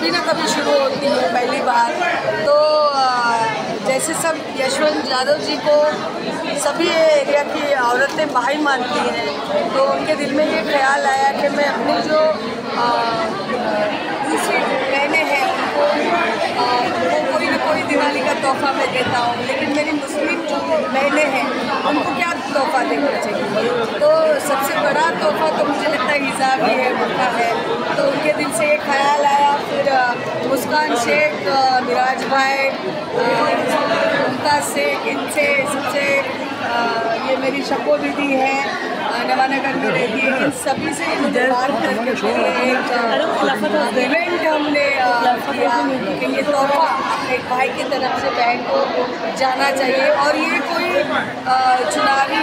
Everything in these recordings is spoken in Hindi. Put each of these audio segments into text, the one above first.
कभी ना कभी शुरू होती है पहली बार। तो जैसे सब यशवंत यादव जी को सभी एरिया की औरतें भाई मानती हैं, तो उनके दिल में ये ख्याल आया कि मैं अपनी जो दूसरी बहनें हैं उनको कोई ना कोई दिवाली का तोहफा मैं देता हूँ, लेकिन मेरी मुस्लिम जो बहनें हैं उनको क्या तोहफा देना चाहिए। तो सबसे बड़ा तोहफा तो मुझे लगता है हिजाब ही है, मक्का है। तो उनके दिल से ये ख्याल आया। फिर मुस्कान शेख, मिराज भाई, मुमताज़ शेख, इनसे सबसे ये मेरी शक्को दीदी है, नवानगर में रहती है, इन सभी से मुझे बात करके एक इवेंट हमने किया कि ये तोहफा एक भाई की तरफ से बहन को जाना चाहिए। और ये कोई चुनावी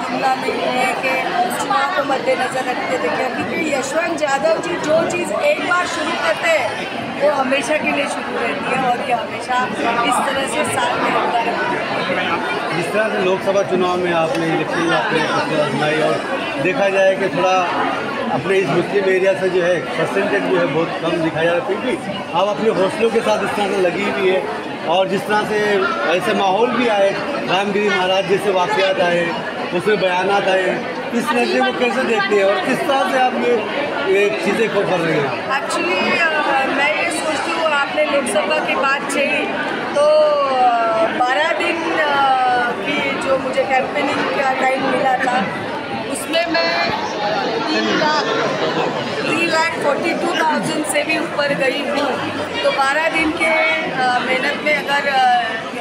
जुमला नहीं है कि चुनाव को मद्देनज़र रखते थे, क्योंकि यशवंत यादव जी जो चीज़ एक बार शुरू करते हैं वो हमेशा के लिए शुरू रहती है, और ये हमेशा इस तरह से साथ में होता है। जिस तरह से लोकसभा चुनाव में आपने इलेक्शन आपने अपनाई, और देखा जाए कि थोड़ा अपने इस मुस्लिम एरिया से जो है परसेंटेज जो है बहुत कम दिखाया जा रहा है, क्योंकि आप अपने हौसलों के साथ इस तरह से लगी हुई है, और जिस तरह से ऐसे माहौल भी आए, रामगिरी महाराज जैसे वाक़यात आए, उसमें बयानात आए, इस नजरिए को कैसे देखते हैं और किस तरह से आप ये चीज़ें को कर रही हैं? एक्चुअली मैं ये सोचती हूँ, आपने लोकसभा की बात छेड़ी, तो 12 दिन की जो मुझे कैंपेनिंग का टाइम मिला था उसमें मैं 3,42,000 से भी ऊपर गई हूँ। तो 12 दिन के मेहनत में अगर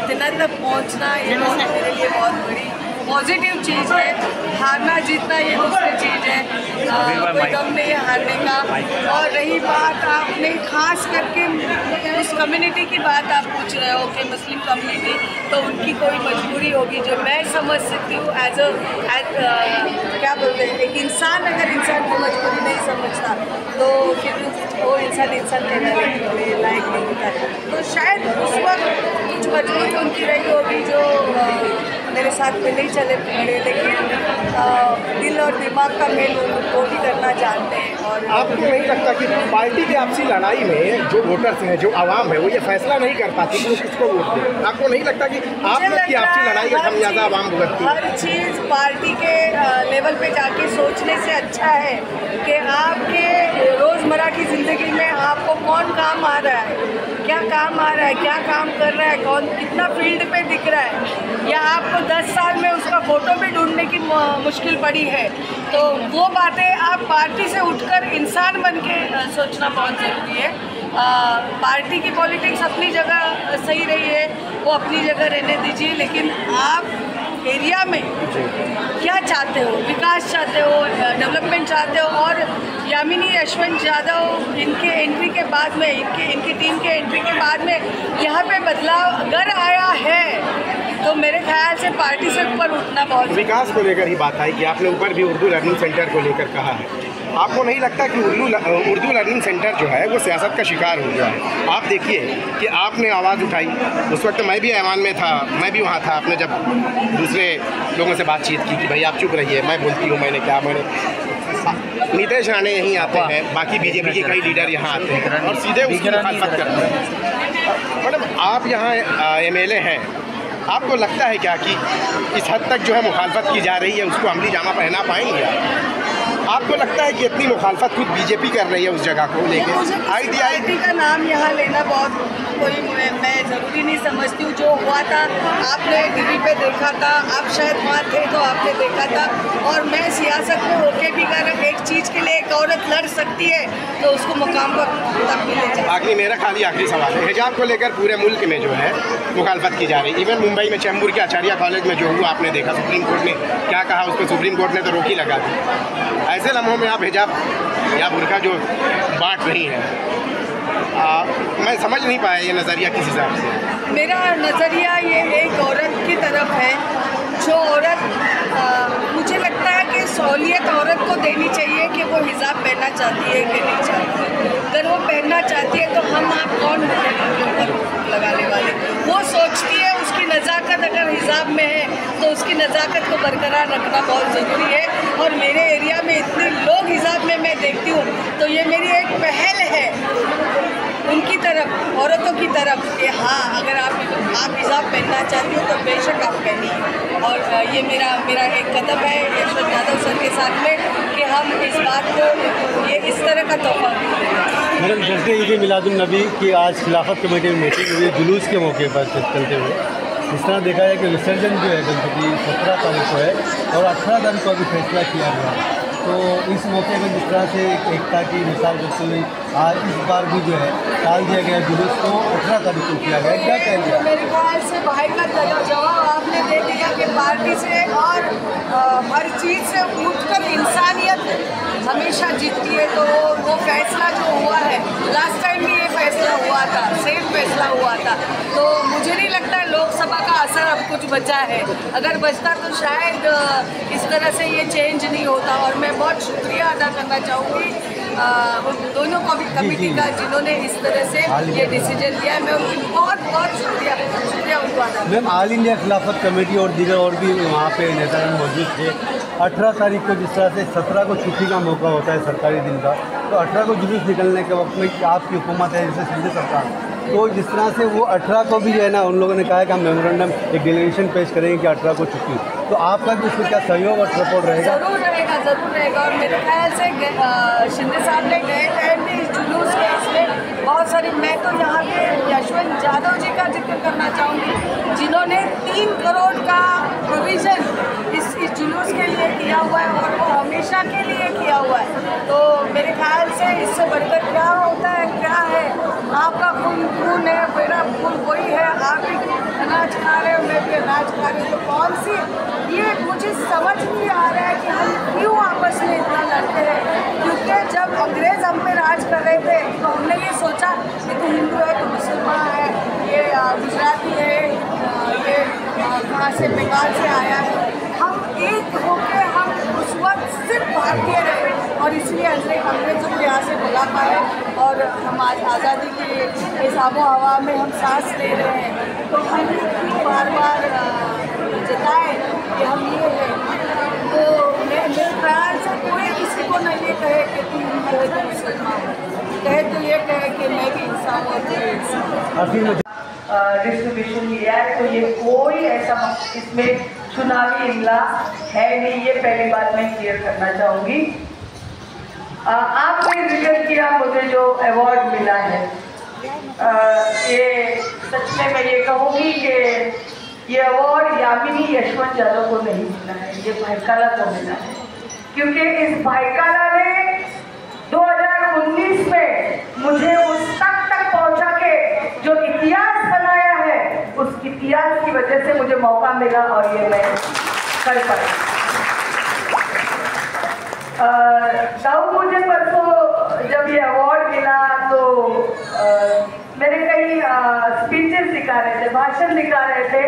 इतना तक पहुँचना, ये मेरे लिए बहुत बड़ी पॉजिटिव चीज़ है। हारना जीतना ये दूसरी चीज़ है, कोई गम नहीं है हारने का। और रही बात आपने खास करके उस कम्युनिटी की बात आप पूछ रहे हो कि मुस्लिम कम्युनिटी, तो उनकी कोई मजबूरी होगी जो मैं समझ सकती हूँ एज क्या बोलते हैं, एक इंसान अगर इंसान की मजबूरी नहीं समझता तो फिर वो इंसान कहने के लायक नहीं होता। तो शायद उस वक्त कुछ मजबूरी उनकी रही होगी जो मेरे साथ में नहीं चले पड़े, लेकिन दिल और दिमाग का मेल वो भी करना जानते हैं। और आपको नहीं लगता कि पार्टी की आपसी लड़ाई में जो वोटर्स हैं, जो आवाम है, वो ये फैसला नहीं कर पाती कि वो किसको वोट दें? आपको नहीं लगता कि आप लोग की आपसी लड़ाई का खमियाजा आवाम भुगतती है? हर चीज़ पार्टी के लेवल पे जाके सोचने से अच्छा है कि आपके रोज़मर्रा की ज़िंदगी में आपको कौन काम आ रहा है, क्या काम आ रहा है, क्या काम कर रहा है, कौन कितना फील्ड पे दिख रहा है, या आपको 10 साल में उसका फ़ोटो भी ढूंढने की मुश्किल पड़ी है। तो वो बातें आप पार्टी से उठकर इंसान बन के सोचना बहुत ज़रूरी है। पार्टी की पॉलिटिक्स अपनी जगह सही रही है, वो अपनी जगह रहने दीजिए, लेकिन आप एरिया में क्या चाहते हो, विकास चाहते हो, डेवलपमेंट चाहते हो। और यामिनी यशवंत यादव इनके एंट्री के बाद में, इनकी टीम के एंट्री के बाद में यहाँ पे बदलाव अगर आया है तो मेरे ख्याल से पार्टी से ऊपर उठना बहुत। विकास को लेकर ही बात आई कि आपने ऊपर भी उर्दू लर्निंग सेंटर को लेकर कहा है। आपको नहीं लगता कि उर्दू लर्निंग सेंटर जो है वो सियासत का शिकार हो गया है? आप देखिए कि आपने आवाज़ उठाई, उस वक्त मैं भी ऐवान में था, मैं भी वहाँ था। आपने जब दूसरे लोगों से बातचीत की कि भाई आप चुप रहिए, मैं बोलती हूँ, मैंने नीतीश राणे यहीं आते हैं, बाकी बीजेपी के कई लीडर यहाँ आते हैं और सीधे उसकी मुखालफत करते हैं। मैडम, आप यहाँ MLA हैं, आपको लगता है क्या कि इस हद तक जो है मुखालफत की जा रही है उसको अमली जामा पहना पाएंगे आपको लगता है कि इतनी मुखालफत खुद बीजेपी कर रही है उस जगह को लेकर? पार्टी का नाम यहाँ लेना बहुत कोई मैं ज़रूरी नहीं समझती हूँ। जो हुआ था आपने टीवी पे देखा था, आप शायद वहाँ थे तो आपने देखा था। और मैं सियासत में होके भी अगर एक चीज़ के लिए एक औरत लड़ सकती है तो उसको मुकाम पर तक भी ले जाए। मेरा आखिरी सवाल है, हिजाब को लेकर पूरे मुल्क में जो है मुखालफत की जा रही है। इवन मुंबई में चैम्बूर के आचार्य कॉलेज में जो हुआ आपने देखा, सुप्रीम कोर्ट ने क्या कहा, उसको सुप्रीम कोर्ट ने तो रोक ही लगा दी। ऐसे लम्हों में आप हिजाब या बुर्का जो बांट रही हैं, मैं समझ नहीं पाया ये नज़रिया किस हिसाब से। मेरा नज़रिया ये एक औरत की तरफ है, जो औरत मुझे लगता है कि सहूलियत औरत को देनी चाहिए कि वो हिजाब पहनना चाहती है कि नहीं चाहती। अगर वो पहनना चाहती है तो हम आप कौन लगाने वाले। वो सोचती है, उसकी नज़ाकत अगर हिजाब में है तो उसकी नज़ाकत को बरकरार रखना बहुत ज़रूरी है। और मेरे एरिया में इतने लोग हिजाब में मैं देखती हूँ, तो ये मेरी एक पहल है तरफ औरतों की तरफ कि हाँ, अगर आप हिजाब पहनना चाहती हो तो बेशक आप पहनिए। और ये मेरा एक कदम है यशवंत यादव सर के साथ में कि हम इस बात को ये इस तरह का तोहफा मैडम, जैसे ईद मिलादुन्नबी की आज खिलाफत कमेटी में मीटिंग हुई जुलूस के मौके पर चलते हुए, इस तरह देखा जाए कि विसर्जन जो है गणपति 17 तारीख को है और 18 तारीख को अभी फैसला किया गया है। तो इस मौके पर जिस तरह से एकता की मिसाल देते हुए आज इस बार भी जो है टाल दिया गया जुलूस को 18 तारीख को किया गया, क्या कहेंगे? मेरे ख्याल से भाई का जवाब आपने दे दिया कि पार्टी से और हर चीज़ से उठकर इंसानियत हमेशा जीतती है। तो वो फैसला जो हुआ है, लास्ट टाइम भी ये फैसला हुआ था, सेम फैसला हुआ था। तो मुझे नहीं लगता है लोकसभा का असर अब कुछ बचा है। अगर बचता तो शायद इस तरह से ये चेंज नहीं होता। और मैं बहुत शुक्रिया अदा करना चाहूँगी उन दोनों कमेटी का जिन्होंने इस तरह से ये डिसीजन लिया है। मैं उनकी बहुत बहुत शुक्रिया उनको अदा। मैम, ऑल इंडिया खिलाफत कमेटी और दीगर और भी वहाँ पे नेता मौजूद थे। 18 तारीख को जिस तरह से 17 को छुट्टी का मौका होता है सरकारी दिन का, तो 18 को जुलूस निकलने के वक्त में आपकी हुकूमत है जैसे सिंधी सरकार, तो जिस तरह से वो 18 को भी जो है ना उन लोगों ने कहा है कि हम मेमोरेंडम एक डेलीगेशन पेश करेंगे कि 18 को छुट्टी, तो आपका भी उसमें क्या सहयोग और सपोर्ट रहेगा? ज़रूर रहेगा। और मेरे ख्याल से शिंदे साहब ने गए टाइम भी इस जुलूस के इसमें बहुत सारी, मैं तो यहाँ पे यशवंत यादव जी का जिक्र करना चाहूँगी जिन्होंने 3 करोड़ का प्रोविज़न इस जुलूस के लिए किया हुआ है और वो हमेशा के लिए किया हुआ है। तो मेरे ख्याल से इससे बढ़कर क्या होता है, क्या है, आपका खून है, मेरा खून वही है, आप भी अनाज खा रहे हो, मैं भी अनाज खा रही हूँ, तो कौन सी, ये मुझे समझ नहीं आ रहा है कि हम क्यों आपस में इतना लड़ते हैं। क्योंकि जब अंग्रेज़ हम पे राज कर रहे थे तो हमने ये सोचा कि तू हिंदू है, तू मुसलमान है, ये गुजराती है, ये कहाँ से, बंगाल से आया है। हम एक होकर हम उस वक्त सिर्फ भारतीय रहे और इसलिए अंग्रेजों को यहाँ से भगा पाए और हम आज आज़ादी के इस आबो हवा में हम सांस ले रहे हैं। तो हम क्यों बार बार जताएं कि हम ये हैं। तो मेरे ख्याल से कोई किसी को न ये कहे कि तुम हिंदू हो तो मुसलमान हो, कहे तो ये कहे कि मैं भी इंसान हूँ, तो इंसान। डिस्ट्रीब्यूशन लिया है, तो ये कोई ऐसा इसमें चुनावी इमला है नहीं, ये पहली बात मैं क्लियर करना चाहूँगी। आपने जिक्र किया मुझे जो अवार्ड मिला है, ये सच में मैं ये कहूँगी कि ये अवार्ड यामिनी यशवंत यादव को नहीं मिला है, ये भाईकाला को मिला है। क्योंकि इस भाईकाला ने 2019 में मुझे उस तक पहुँचा के जो इतिहास बनाया है, उस इतिहास की वजह से मुझे मौका मिला और ये मैं कर पाई। दाऊ, मुझे परसों जब ये अवार्ड मिला तो मेरे कई स्पीचेस दिखा रहे थे, भाषण दिखा रहे थे,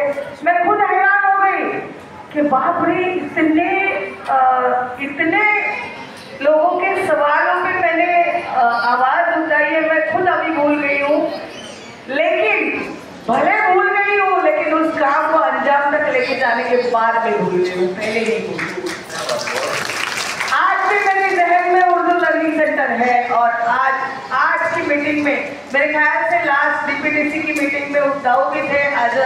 मैं खुद हैरान हो गई कि बाप रे, इतने लोगों के सवालों पे मैंने आवाज़ उठाई है, मैं खुद अभी भूल गई हूँ। लेकिन भले भूल गई हूँ, लेकिन उस काम को अंजाम तक लेके जाने के बाद में भूल गई हूँ, पहले ही भूल गई हूँ। आज भी मेरे जहन में उर्दू लर्निंग सेंटर है और आज की मीटिंग में मेरे ख्याल से लास्ट DPDC की मीटिंग में दाऊ भी थे एज अ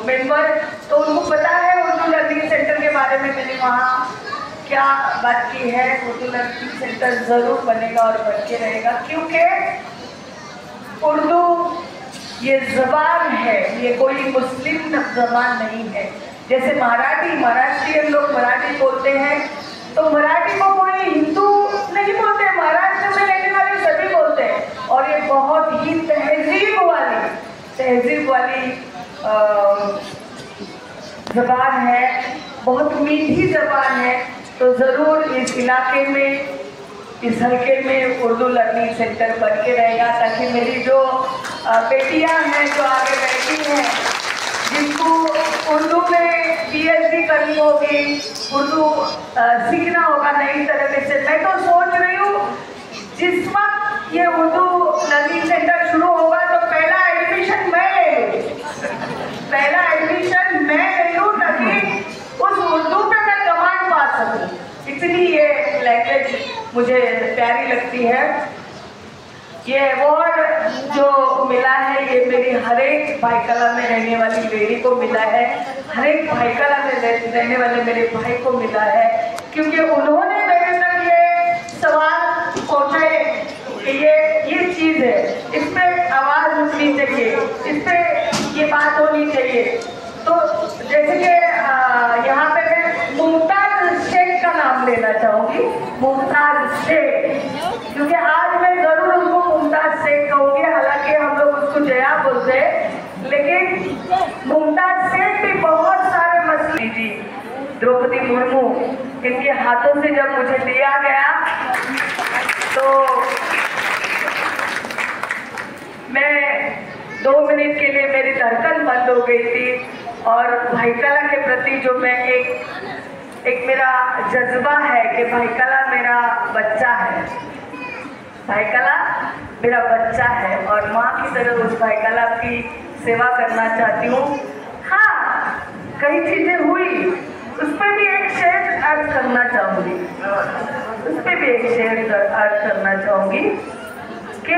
मेंबर, तो उनको पता है उर्दू लर्निंग सेंटर के बारे में मैंने वहाँ क्या बात की है। उर्दू लर्निंग सेंटर ज़रूर बनेगा और बन के रहेगा, क्योंकि उर्दू ये ज़बान है, ये कोई मुस्लिम ज़बान नहीं है। जैसे महाराष्ट्रियन लोग मराठी बोलते हैं, तो मराठी को कोई हिंदू नहीं बोलते, महाराष्ट्र में रहने वाले सभी बोलते हैं। और ये बहुत ही तहजीब वाली ज़बान है, बहुत मीठी ज़बान है। तो ज़रूर इस इलाके में, इस हल्के में उर्दू लर्निंग सेंटर बन के रहेगा, ताकि मेरी जो बेटियां हैं जो आगे बैठी हैं, जिनको उर्दू में PhD करनी होगी, उर्दू सीखना होगा नई तरीके से। मैं तो सोच रही हूँ जिस वक्त ये उर्दू लर्निंग सेंटर शुरू होगा तो पहला एडमिशन मैं ले लूँ, ताकि उस उर्दू पे मैं कमांड पा सकूँ। इतनी ये लैंग्वेज मुझे प्यारी लगती है। ये अवार्ड जो मिला है ये मेरी हर एक भाईकला में रहने वाली लेडी को मिला है, हर एक भाईकला में रहने वाले मेरे भाई को मिला है, क्योंकि उन्होंने मेरे तक ये सवाल पहुँचाए कि ये चीज़ है, इस पर आवाज़ उठनी चाहिए, इस पर ये बात होनी चाहिए। तो जैसे कि यहाँ पे मैं मुमताज शेख का नाम लेना चाहूँगी, मुमताज शेख, क्योंकि आज मैं ज़रूर उनको मुमताज शेख कहूँगी, हालांकि हम लोग उसको जया बोलते हैं, लेकिन मुमताज शेख भी बहुत सारे मसले जी। द्रौपदी मुर्मू, इनके हाथों से जब मुझे दिया गया तो मैं 2 मिनट के लिए मेरी धड़कन बंद हो गई थी, और भाईकला के प्रति जो मैं एक मेरा जज्बा है कि भाईकला मेरा बच्चा है, भाईकला मेरा बच्चा है और माँ की तरह उस भाईकला की सेवा करना चाहती हूँ। हाँ, कई चीज़ें हुई, उस पर भी एक शेयर अर्ज करना चाहूँगी, उस पर भी एक शेयर अर्ज करना चाहूँगी कि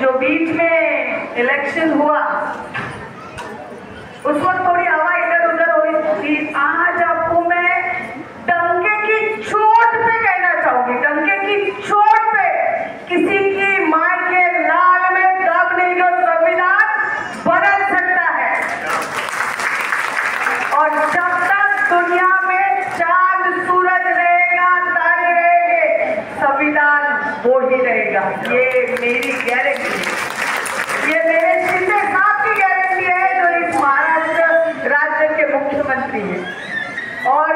जो बीच में इलेक्शन हुआ उस वक्त थोड़ी हवा इधर उधर हुई थी। आज आपको मैं डंके की चोट पे कहना चाहूंगी, डंके की चोट पे, किसी की मां के लाल में दम नहीं जो संविधान बदल सकता है, और जब तक दुनिया में चांद सूरज रहेगा, तारे रहेंगे, संविधान वो ही रहेगा। ये मेरी गारंटी है, ये मेरे शिंदे साहब की गारंटी है जो इस महाराष्ट्र राज्य के मुख्यमंत्री हैं। और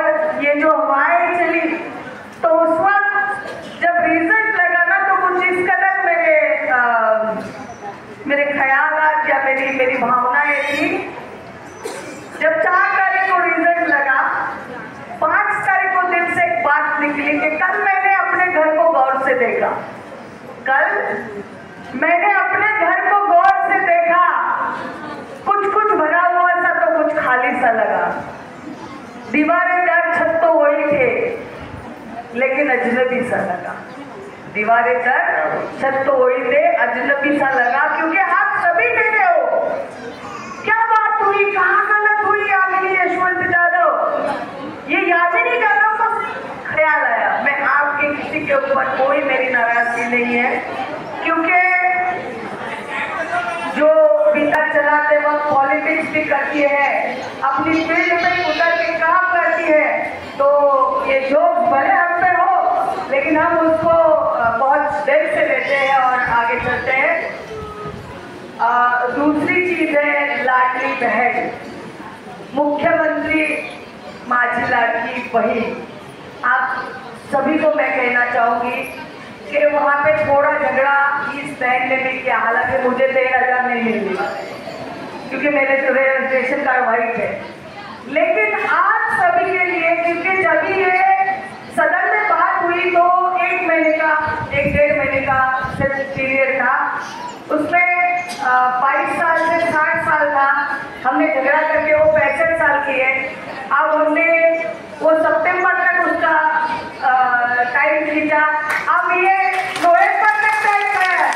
ये जो हवाएं चली तो उस वक्त जब रिजल्ट लगा ना तो कुछ इस कदर मेरे ख्यालात या मेरी भावनाएं थी। जब 4 तारीख को रिजल्ट लगा, 5 तारीख को दिल से एक बात निकली कि कल मैंने अपने घर को गौर से देखा, कल मैंने अपने घर को गौर से देखा, कुछ भरा हुआ था तो कुछ खाली सा लगा, दीवारें दर छत तो वही थे लेकिन अजनबी सा लगा, दीवारें दर छत तो वही थे, अजनबी सा लगा, क्योंकि आप सभी मेरे हो। क्या बात हुई, कहाँ गलत हुई यामिनी यशवंत यादव, ये यामिनी यादव को ख्याल आया। मैं आपके किसी के ऊपर कोई मेरी नाराजगी नहीं है, क्योंकि जो पिता चलाते वक्त पॉलिटिक्स भी करती है, अपनी फील्ड में उतर के काम करती है, तो ये जो भले हम पे हो लेकिन हम उसको बहुत दिल से लेते हैं और आगे चलते हैं। दूसरी चीज है लाडली बहन, मुख्यमंत्री माझी लाडली बहन, आप सभी को मैं कहना चाहूँगी कि वहाँ पे थोड़ा झगड़ा इस बहन ने भी किया, हालांकि मुझे 13,000 नहीं मिली क्योंकि मेरे रेजिस्ट्रेशन कार्ड वाइट है, लेकिन आप सभी के लिए, क्योंकि जब ये सदन में बात हुई तो 1 महीने का 1-1.5 महीने का सिर्फ पीरियड था, उसमें 22 साल से 60 साल था, हमने झगड़ा करके वो 65 साल की है। अब हमने वो सितंबर तक उसका टाइम खींचा, अब ये नवंबर तक टाइम गया है,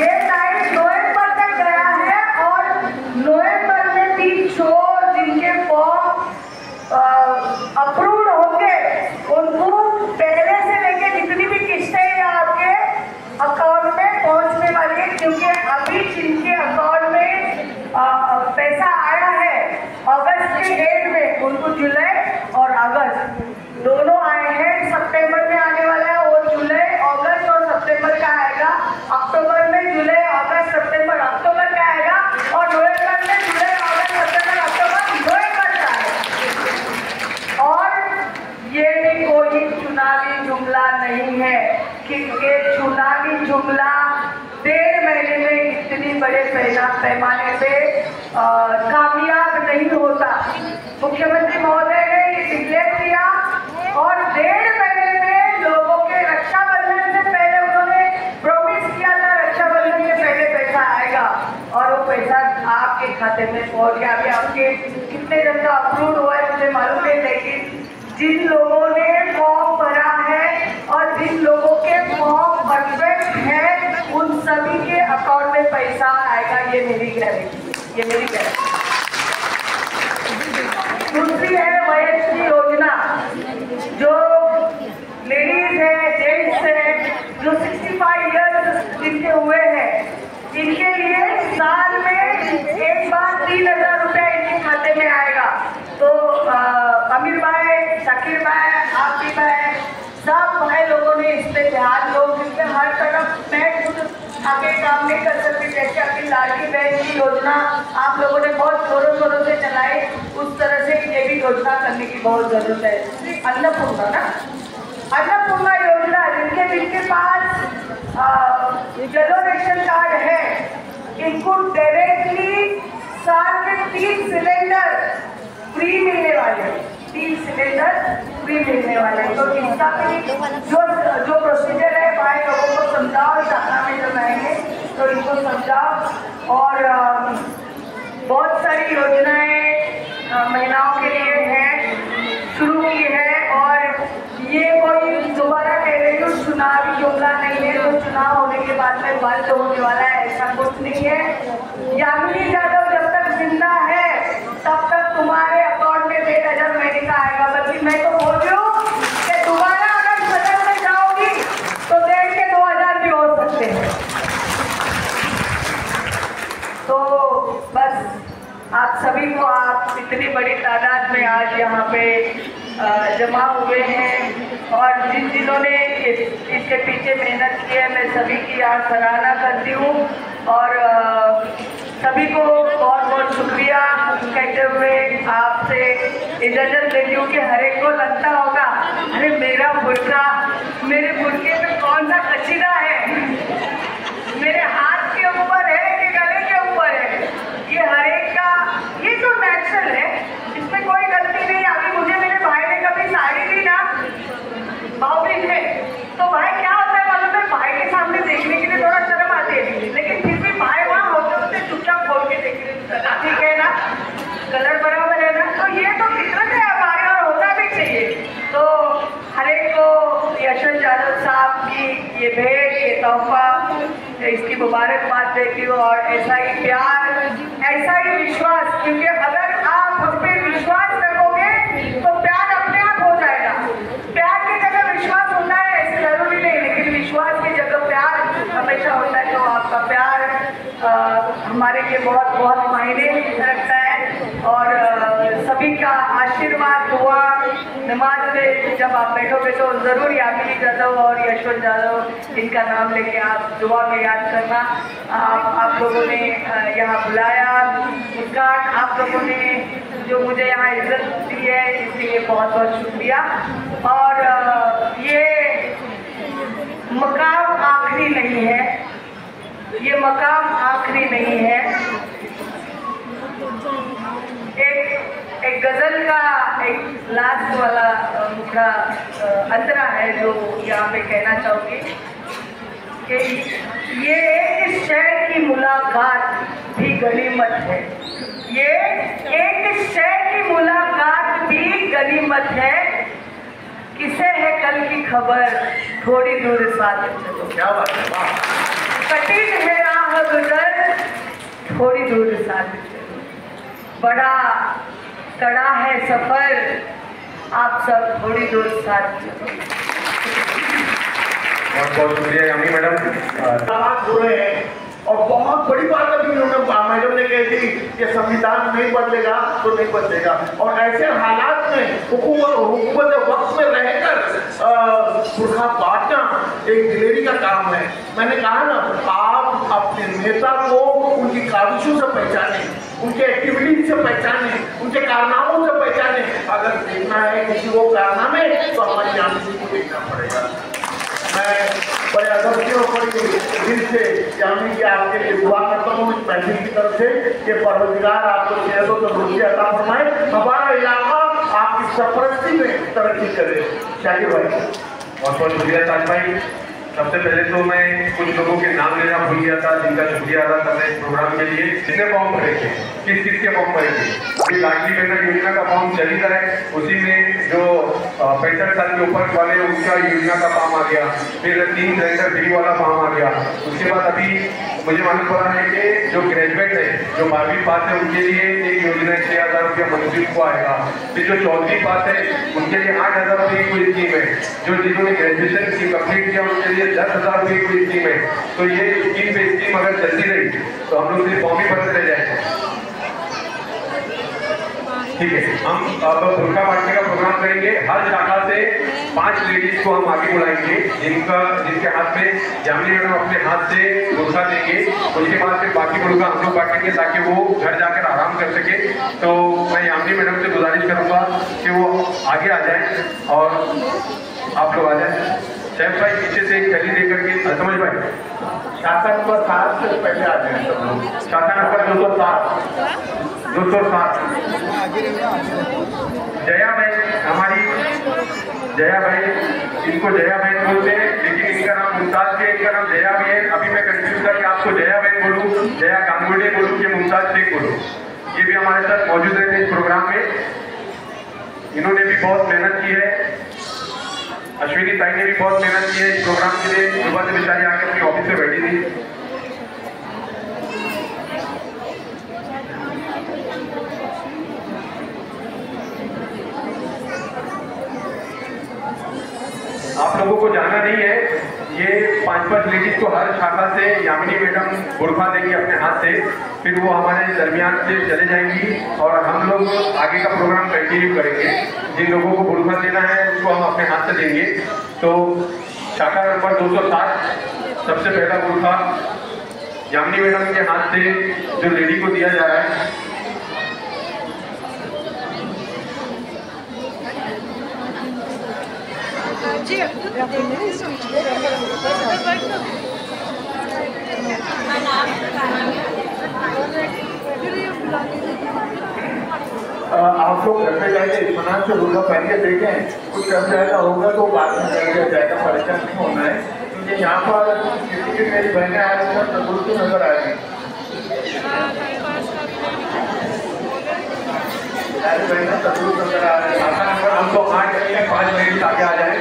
ये टाइम नवंबर तक गया है, और नवंबर में 3 शो जिनके फॉर्म अप्रूव होंगे उनको पहले से लेके जितनी भी किस्तें हैं आपके अकाउंट में पहुंचने वाली है, क्योंकि अभी जिनके अकाउंट में पैसा आया है अगस्त के डेट में, उनको जुलाई और अगस्त दोनों आए हैं, सितंबर में आने वाला है, वो जुलाई अगस्त और सितंबर का आएगा, अक्टूबर में जुलाई अगस्त सितंबर अक्टूबर का आएगा, और नवंबर में जुलाई अगस्त सितंबर अक्टूबर नवंबर का आएगा। और ये भी कोई चुनावी जुमला नहीं है, क्योंकि चुनावी जुमला 1.5 महीने में इतनी बड़े पैमाने पे कामयाब नहीं होता। मुख्यमंत्री महोदय ने ये डिक्लेयर किया और 1.5 महीने में लोगों के रक्षाबंधन से पहले उन्होंने प्रॉमिस किया था रक्षाबंधन से पहले पैसा आएगा, और वो पैसा आपके खाते में पहुंच गया। अभी आपके कितने जन का अप्रूव हुआ है मुझे मालूम नहीं, लेकिन जिन लोगों ने फॉर्म भरा है और जिन लोगों के फॉर्म परफेक्ट इस पे ध्यान दो, क्योंकि हर तरफ मैं खुद आगे काम नहीं कर सकती। जैसे अपनी लाडली बहन की योजना आप लोगों ने बहुत जोरों शोरों से चलाई, उस तरह से ये भी योजना करने की बहुत ज़रूरत है। अन्नपूर्णा ना, अन्नपूर्णा योजना, जिनके पास येलो रेशन कार्ड है, इनको डायरेक्टली साल में 3 सिलेंडर फ्री मिलने वाले हैं, 3 सिलेंडर फ्री मिलने वाले हैं। तो इसका भी जो प्रोसीजर है भाई लोगों को समझाओ, शाखा में जब आएंगे तो इनको समझाओ। और बहुत सारी योजनाएं महिलाओं के लिए हैं, शुरू की है। और ये कोई दोबारा कह रही हूँ चुनावी जुमला नहीं है, तो चुनाव होने के बाद में बंद होने वाला है, ऐसा कुछ नहीं है। यामिनी यादव जब तक जिंदा है तब तक तुम्हारे अकाउंट में 1,500 महीने का आएगा। बल्कि मैं तो बोल रही हूँ कि दोबारा अगर सदन में जाओगी तो 1,500 के 2,000 भी हो सकते हैं। तो बस आप सभी को, आप इतनी बड़ी तादाद में आज यहाँ पे जमा हुए हैं और जिन्होंने इसके पीछे मेहनत की है, मैं सभी की आज सराहना करती हूँ। और सभी को बहुत बहुत शुक्रिया कहते हुए आपसे इजाज़त लेती हूँ। कि हर एक को लगता होगा अरे मेरा बुर्का, मेरे बुर्के में कौन सा कचीरा है, मेरे हाथ के ऊपर है कि गले के ऊपर है। ये हर एक का, ये तो नेचुरल है, इसमें कोई गलती नहीं। अभी मुझे मेरे भाई ने कभी साड़ी दी ना भावबीज में, तो भाई क्या होता है मालूम है, भाई के सामने देखने के लिए थोड़ा शर्म आती है, लेकिन फिर भी भाई वहाँ होते होते चुपचाप खोल के देख रहे, ठीक है ना, कलर बराबर है ना। तो ये तो फितरत है हमारी और होना भी चाहिए। तो हर एक को यशवंत यादव साहब की ये भेंट, ये तोहफा, इसकी मुबारकबाद देती हूँ। और ऐसा ही प्यार, ऐसा ही विश्वास, क्योंकि अगर आप हम पे विश्वास रखोगे तो प्यार अपने आप हो जाएगा। प्यार की जगह विश्वास होता है ऐसे जरूरी नहीं, लेकिन विश्वास की जगह प्यार हमेशा होता है। तो आपका प्यार हमारे लिए बहुत बहुत मायने रखता है। और सभी का आशीर्वाद, दुआ, नमाज में जब आप बैठोगे तो ज़रूर यामिनी यादव और यशवंत यादव इनका नाम लेके आप दुआ में याद करना। आप लोगों ने यहाँ बुलाया, मुस्कान, आप लोगों ने जो मुझे यहाँ इज्जत दी है, इसलिए बहुत बहुत शुक्रिया। और ये मकाम आखिरी नहीं है, ये मकाम आखिरी नहीं है। एक गज़ल का एक लास्ट वाला मुखड़ा अंतरा है जो यहाँ पे कहना चाहूँगी कि ये एक शहर की मुलाकात भी गनीमत है, ये एक शहर की मुलाकात भी गनीमत है। किसे है कल की खबर, थोड़ी दूर साथ चलो। क्या बात है, कठिन है राह गुजर, थोड़ी दूर साथ चलो। बड़ा कड़ा है सफर, आप सब थोड़ी दूर साथ चलो। बहुत बहुत शुक्रिया यामिनी मैडम। बात हो रहे हैं और बहुत बड़ी बात अभी उन्होंने मैडम ने कही थी कि संविधान नहीं बदलेगा तो नहीं बदलेगा। और ऐसे हालात में हुकूमत वक्त में रहकर पुरखा बांटना एक दिलेरी का काम है। मैंने कहा ना, आप अपने नेता को उनकी काविशों से पहचाने, उनके एक्टिविटीज से पहचाने, उनके कारनामों से पहचाने। अगर देखना है किसी को कारनामे तो हमारी यामिनी को देखना पड़ेगा। मैं बड़े अदब से और बड़ी दिल से यामिनी की आपके लिए दुआ करता हूँ इस महफिल की तरफ से कि परवरदिगार आपको सेहत और तंदुरुस्ती अता फरमाए, हमारा इलाका आपकी सरपरस्ती में तरक्की करे। शाकिर भाई बहुत बहुत शुक्रिया ताज भाई। सबसे पहले तो मैं कुछ लोगों के नाम लेना भूल गया था, जिनका शुक्रिया अदा कर रहे हैं इस प्रोग्राम के लिए। कितने फॉर्म भरे थे, किस किस के फॉर्म भरे थे? अभी लाडली बहन योजना का फॉर्म चल ही रहा है, उसी में जो 65 साल के ऊपर वाले उनका योजना का फॉर्म आ गया, फिर 3 सिलेंडर फ्री वाला फॉर्म आ गया। उसके बाद अभी मुझे मालूम पड़ा है कि जो ग्रेजुएट है, जो 12वीं पास है, उनके लिए एक योजना 6,000 रुपया मंथली को आएगा। फिर जो 14वीं पास है उनके लिए 8,000 रुपये की कोई स्कीम है। जो जिन्होंने ग्रेजुएशन की कंप्लीट किया उनके लिए 10,000 रुपये की स्कीम है। तो ये स्कीम पे स्कीम अगर चलती रही तो हम लोग सिर्फ फॉर्म ही भरते रह जाएंगे। ठीक है, हम अब बुर्का बांटने का प्रोग्राम करेंगे। हर शाखा से 5 लेडीज को हम आगे बुलाएंगे जिनके हाथ में यामिनी मैडम अपने हाथ से बुर्का देंगे। उसके बाद फिर बाकी बुर्का हम लोग बांटेंगे ताकि वो घर जाकर आराम कर सके। तो मैं यामिनी मैडम से गुजारिश करूंगा कि वो आगे आ जाए और आप लोग आ जाए। सैफ भाई पीछे से एक थैली लेकर के, समझ भाई शाखा नंबर 7 से पहले आ जाए सब लोग। शाखा नंबर 207 जया बहन, हमारी जया बहन, इनको जया बहन बोलते हैं लेकिन इनका नाम मुमताज शेख, इनका नाम जया बहन। अभी मैं कंफ्यूज था कि आपको जया बहन बोलूँ, जया गांगुड़े बोलूँ कि मुमताज शेख बोलूँ। ये भी हमारे साथ मौजूद रहते इस प्रोग्राम में। इन्होंने भी बहुत मेहनत की है। अश्विनी ताई ने भी बहुत मेहनत की है इस प्रोग्राम के लिए। सुबह से बेचारी आके अपनी ऑफिस में बैठी थी। आप लोगों को जाना नहीं है, ये 5 लेडीज को हर शाखा से यामिनी मैडम बुर्का देंगी अपने हाथ से, फिर वो हमारे दरमियान से चले जाएंगी और हम लोग आगे का प्रोग्राम कंटिन्यू करेंगे। जिन लोगों को बुर्का देना है उसको हम अपने हाथ से देंगे। तो शाखा नंबर 207 सबसे पहला बुर्का यामिनी मैडम के हाथ से जो लेडी को दिया जा रहा है। आप लोग घर पे जाके इत्मीनान से बुर्का पहन के देखें, कुछ कम ज़्यादा होगा तो बाद में कर दिया जाएगा, परेशान नहीं होना है। क्योंकि यहाँ पर किसी की मेरी बहनें आ रही हैं तंदुरुस्ती नजर आ रही। बहनें तंदुरुस्त नजर आ रही है। हम तो 5 लेडीज आगे आ जाए।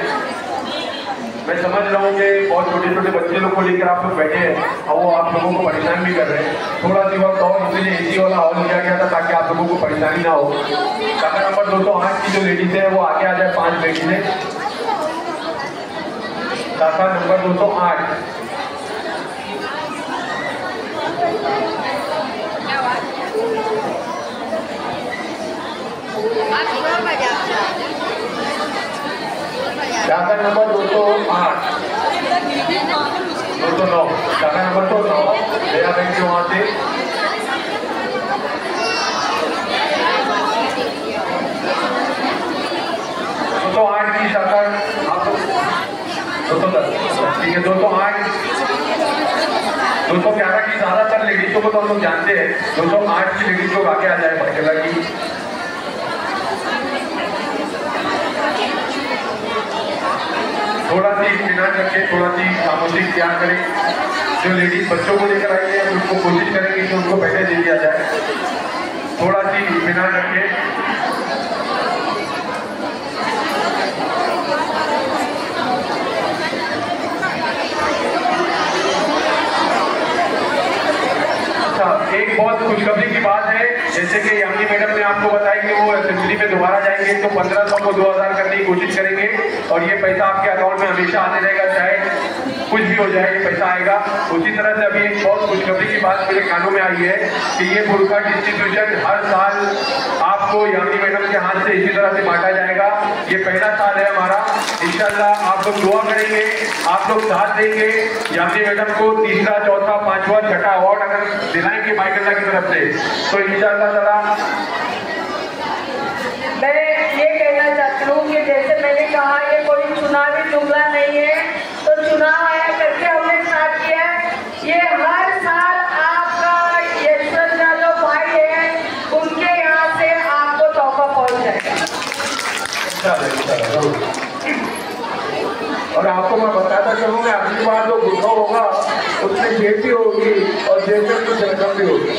मैं समझ रहा हूँ कि बहुत छोटे छोटे बच्चे लोग को लेकर आप लोग बैठे हैं और वो आप लोगों को परेशान भी कर रहे हैं। थोड़ा सी वक्त और इसीलिए एसी वाला हॉल लिया गया था ताकि आप लोगों को परेशानी ना हो। शाखा नंबर 208 की जो लेडीज है वो आगे आ जाए। 5 लेडीज है शाखा नंबर 208। शाखा नंबर 208 209 शाखा नंबर 209 मेरा बैंक के वहाँ से 208 की शाखा आप 210 ठीक है। 208 211 की ज्यादातर लेडीजों को तो हम लोग जानते हैं। 208 की लेडीज लोग आगे आ जाए माशाल्लाह की। थोड़ा सी इत्मीनान करके थोड़ा सी खामोशी इख्तियार करें। जो लेडीज बच्चों को लेकर आई है उनको कोशिश करेंगे कि उनको पहले दे दिया जाए। थोड़ा सी इत्मीनान रखें। एक बहुत खुशखबरी की बात है, जैसे कि यामिनी मैडम ने आपको बताया कि वो असेंबली में दोबारा जाएंगे तो 1500 को 2000 करने की कोशिश करेंगे और ये पैसा आपके अकाउंट में हमेशा आते रहेगा, चाहे कुछ भी हो जाए ये पैसा आएगा। उसी तरह से अभी एक बहुत खुशखबरी की बात मेरे कानों में आई है कि ये बुर्का डिस्ट्रीब्यूशन हर साल आपको यामिनी मैडम के हाथ से इसी तरह से बांटा जाएगा। ये पहला साल है हमारा। इंशाल्लाह आप लोग दुआ करेंगे, आप लोग साथ देंगे। यामिनी मैडम को 3रा 4था 5वां 6ठा अवार्ड अगर दिलाएंगे माइकल्ला की तरफ से तो इंशाल्लाह ताला। मैं ये कहना चाहती हूँ कि जैसे मैंने कहा ये कोई चुनावी जुमला नहीं है, तो चुनाव आया करके हमने स्टार्ट किया है। ये हर साल आपका यशवंत जो भाई है उनके यहाँ से आपको तोहफा पहुँच जाएगा। और आपको मैं बताता चलूँगा, अगली बार जो बुर्का होगा उसमें जेब भी होगी और जेब में कुछ रकम भी होगी।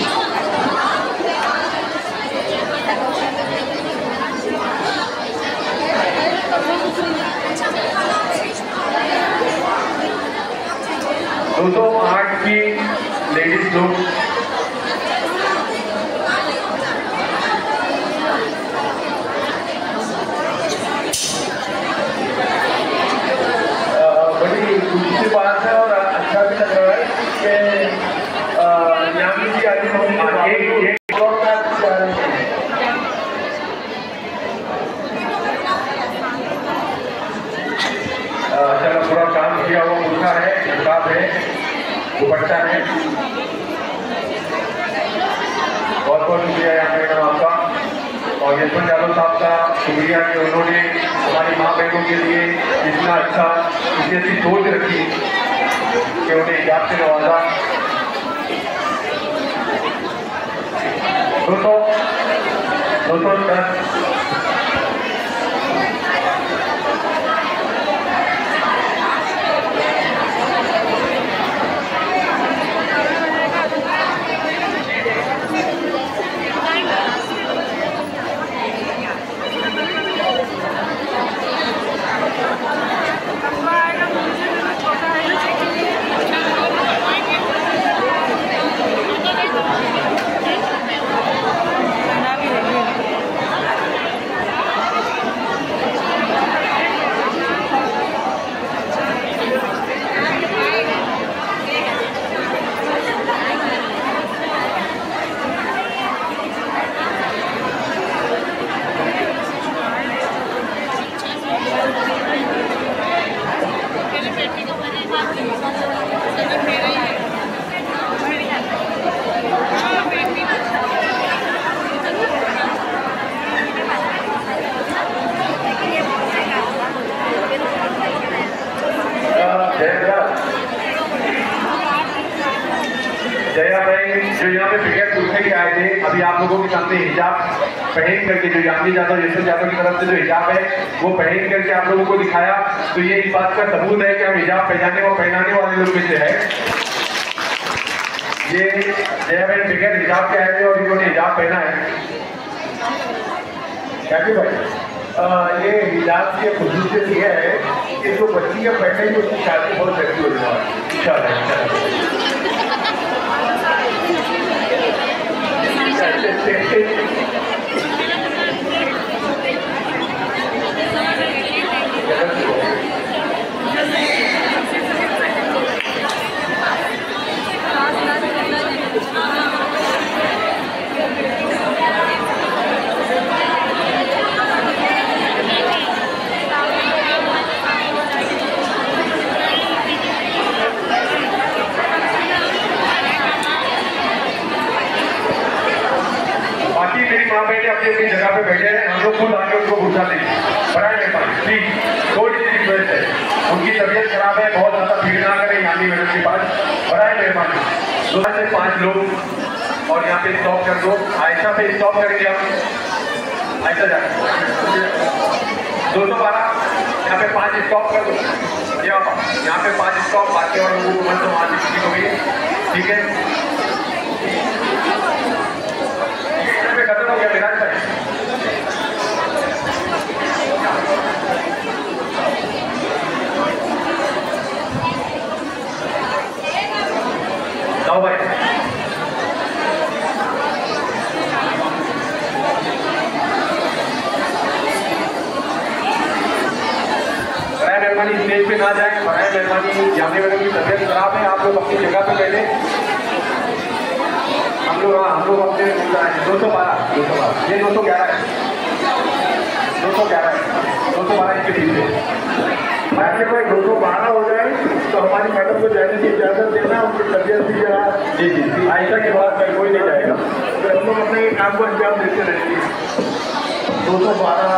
तो 8 की लेडीज लोग बड़ी खुशी की बात है और अच्छा भी लग रहा है कि यामिनी जी आज दुपट्टा है। बहुत बहुत शुक्रिया यहाँ मैडम आपका और यशवंत यादव साहब का शुक्रिया कि उन्होंने हमारी माँ बहनों के लिए इतना अच्छा इतनी अच्छी सोच रखी कि उन्हें हिजाब से नवाजा। 210 जया भाई जो यहाँ पे फिगर पूछने के आए थे, अभी आप लोगों के सामने हिजाब पहन करके जो यामिनी यादव यशवंत यादव की तरफ से जो हिजाब है वो पहन करके आप लोगों को दिखाया, तो ये इस बात का सबूत है कि हम हिजाब पहनाने और पहनाने वाले लोग में से है। ये जया भाई फिगर हिजाब के आए थे और इन्होंने हिजाब पहना है। क्या भाई ये हिजाब की खसूसियत ये है कि जो बच्ची का पहने उसकी शादी बहुत जल्दी हो जाए इंशाल्लाह। बाकी मेरी माँ बहने अपनी अपनी जगह पे बैठे हैं, हम लोग खुद आके उनको पूछा देंगे। बड़ा मेहरबानी प्लीज, थोड़ी सी रिक्वेस्ट है, उनकी तबीयत खराब है, बहुत ज्यादा भीड़ ना करें यानी मैडम के पास। बड़ा मेहरबानी 2 से 5 लोग और यहाँ पे स्टॉप कर दो। आयशा पे स्टॉप करेंगे हम, आयशा जाए 212 यहाँ पे 5 स्टॉप कर दो। यहाँ पे 5 स्टॉप, बाकी और लोगों को मन तो वहाँ से किसी को भी ठीक है। खत्म हो गया विराट भाई। जाओ भाई। मेहरबानी स्टेज पे ना जाए, बराए मेहरबानी। जाने वाले की तबीयत खराब है, आप लोग अपनी जगह पे बैठे। हम लोग अपने 212 ये 211 है, 211 है, 212 इसके पीछे। मैडम भाई 212 हो जाए तो हमारी मैडम को जाने की इजाजत देना, उनकी तबीयत भी जरा जी आयशा के बाद कोई नहीं जाएगा, तो हम लोग अपने काम को अंजाम देते रहेंगे। 212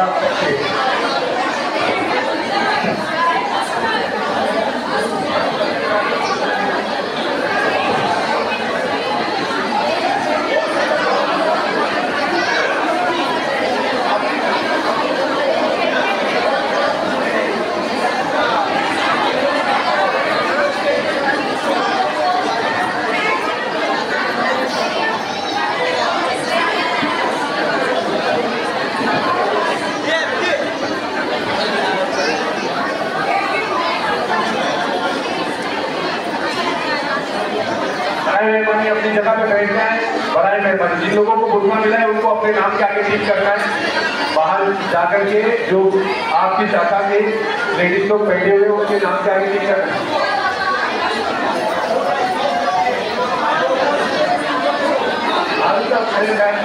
मेहरबानी अपनी जगह पे बैठना है। बड़ा मेहरबानी, जिन लोगों को बुलवा मिला है उनको अपने नाम के आगे ठीक करना है। बाहर जाकर के जो आपकी शाखा के लेडीज लोग बैठे हुए उनके नाम के आगे ठीक करना है। आगे